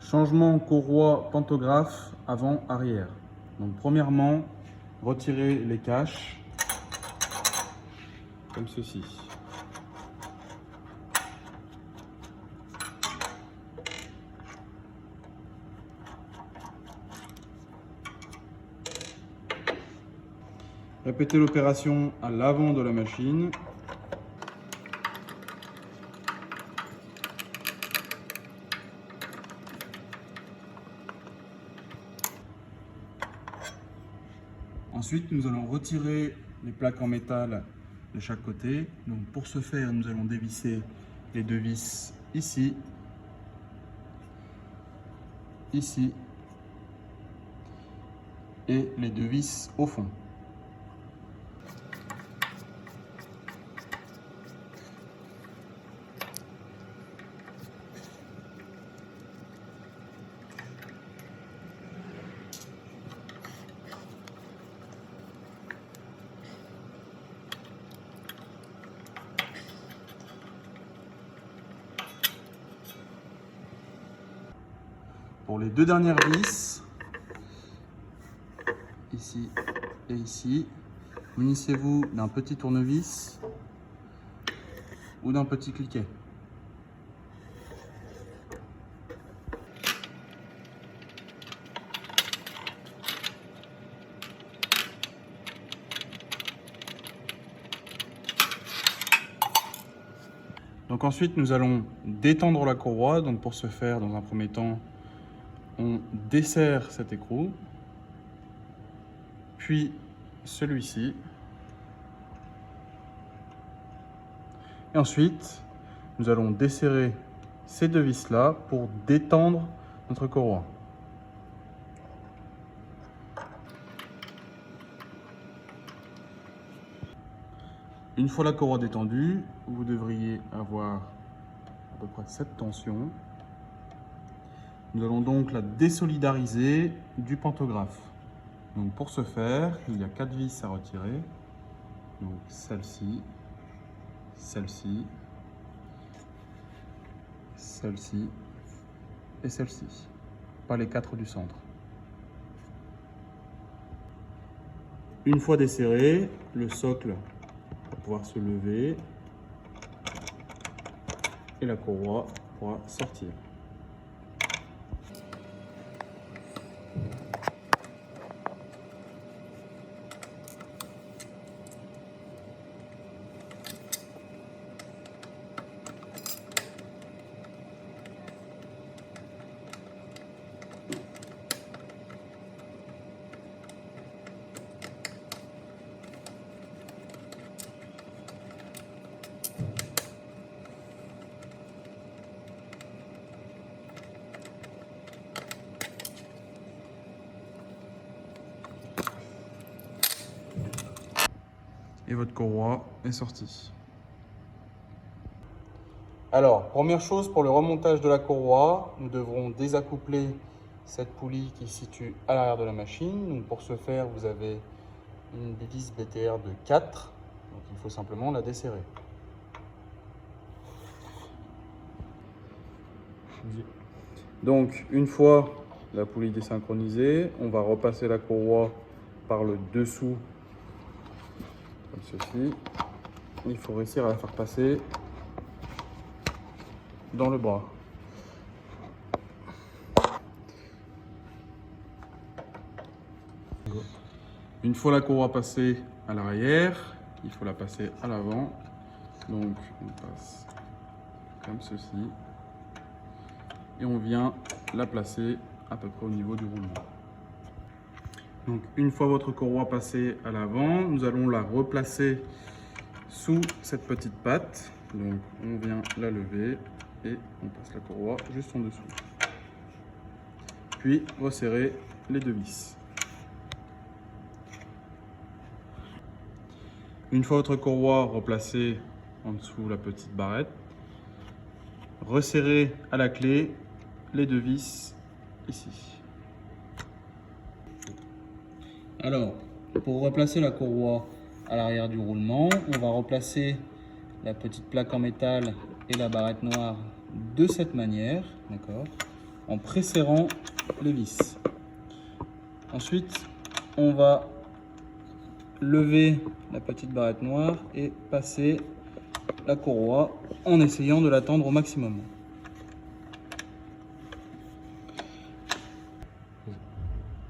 Changement courroie pantographe avant-arrière. Donc premièrement, retirez les caches comme ceci. Répétez l'opération à l'avant de la machine. Ensuite, nous allons retirer les plaques en métal de chaque côté. Donc pour ce faire, nous allons dévisser les deux vis ici, ici et les deux vis au fond. Pour les deux dernières vis, ici et ici, munissez-vous d'un petit tournevis ou d'un petit cliquet. Donc ensuite, nous allons détendre la courroie. Donc pour ce faire, dans un premier temps, on desserre cet écrou, puis celui-ci. Et ensuite, nous allons desserrer ces deux vis-là pour détendre notre courroie. Une fois la courroie détendue, vous devriez avoir à peu près cette tension. Nous allons donc la désolidariser du pantographe. Donc pour ce faire, il y a 4 vis à retirer. Donc celle-ci, celle-ci, celle-ci et celle-ci. Pas les 4 du centre. Une fois desserré, le socle va pouvoir se lever et la courroie pourra sortir. Et votre courroie est sortie. Alors, première chose, pour le remontage de la courroie, nous devrons désaccoupler cette poulie qui se situe à l'arrière de la machine. Donc pour ce faire, vous avez une vis BTR de 4. Donc il faut simplement la desserrer. Donc une fois la poulie désynchronisée, on va repasser la courroie par le dessous comme ceci. Il faut réussir à la faire passer dans le bras. Une fois la courroie passée à l'arrière, il faut la passer à l'avant. Donc on passe comme ceci et on vient la placer à peu près au niveau du roulement. Donc une fois votre courroie passée à l'avant, nous allons la replacer sous cette petite patte. Donc on vient la lever et on passe la courroie juste en dessous. Puis resserrer les deux vis. Une fois votre courroie replacée en dessous la petite barrette, resserrez à la clé les deux vis ici. Alors, pour replacer la courroie à l'arrière du roulement, on va replacer la petite plaque en métal et la barrette noire de cette manière, d'accord? en presserrant les vis. Ensuite, on va lever la petite barrette noire et passer la courroie en essayant de la tendre au maximum.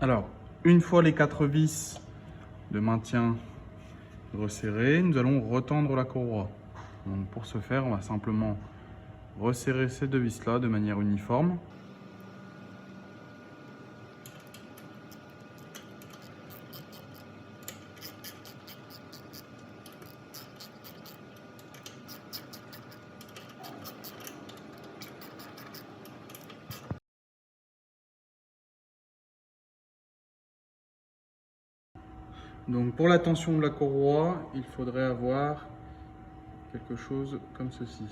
Alors, une fois les 4 vis de maintien resserrées, nous allons retendre la courroie. Donc pour ce faire, on va simplement resserrer ces 2 vis là de manière uniforme. Donc pour la tension de la courroie, il faudrait avoir quelque chose comme ceci.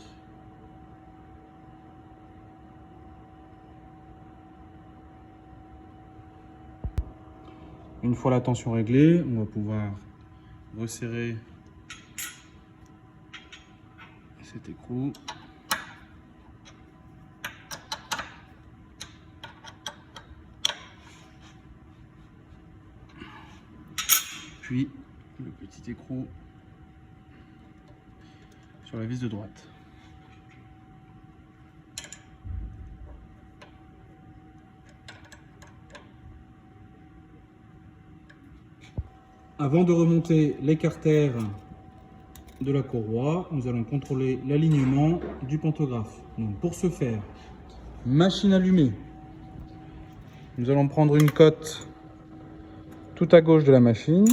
Une fois la tension réglée, on va pouvoir resserrer cet écrou. Puis le petit écrou sur la vis de droite. Avant de remonter l'écartère de la courroie, nous allons contrôler l'alignement du pantographe. Donc pour ce faire, machine allumée, nous allons prendre une cote tout à gauche de la machine,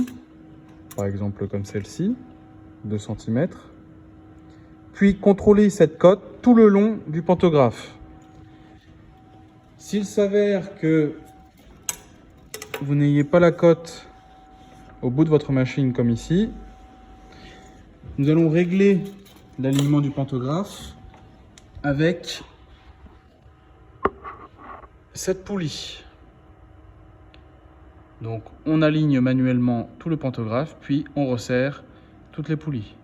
par exemple comme celle-ci, 2 cm, puis contrôler cette cote tout le long du pantographe. S'il s'avère que vous n'ayez pas la cote au bout de votre machine comme ici, nous allons régler l'alignement du pantographe avec cette poulie. Donc on aligne manuellement tout le pantographe, puis on resserre toutes les poulies.